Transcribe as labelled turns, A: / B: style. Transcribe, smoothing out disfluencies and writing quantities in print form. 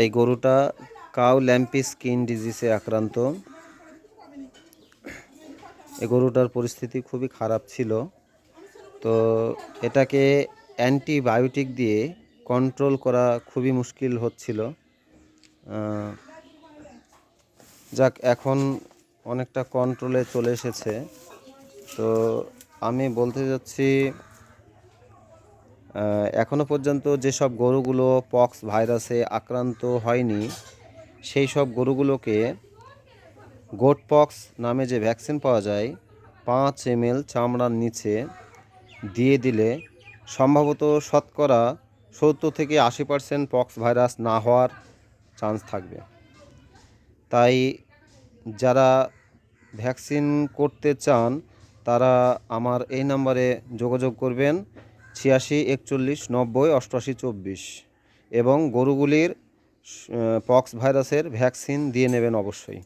A: এই গরুটা cow lumpy skin ডিজিজে আক্রান্ত। এই গরুটার পরিস্থিতি খুবই খারাপ ছিল, তো এটাকে অ্যান্টিবায়োটিক দিয়ে কন্ট্রোল করা খুবই মুশকিল হচ্ছিল। যাক, এখন অনেকটা কন্ট্রোলে চলে এসেছে। তো আমি বলতে যাচ্ছি, এখনও পর্যন্ত যেসব গরুগুলো পক্স ভাইরাসে আক্রান্ত হয়নি, সেই সব গরুগুলোকে গোট পক্স নামে যে ভ্যাকসিন পাওয়া যায় 5 ml চামড়ার নিচে দিয়ে দিলে সম্ভবত শতকরা 70 থেকে 80% পক্স ভাইরাস না হওয়ার চান্স থাকবে। তাই যারা ভ্যাকসিন করতে চান তারা আমার এই নাম্বারে যোগাযোগ করবেন 86 41 90 88 24 এবং গরুগুলির পক্স ভাইরাসের ভ্যাকসিন দিয়ে নেবেন অবশ্যই।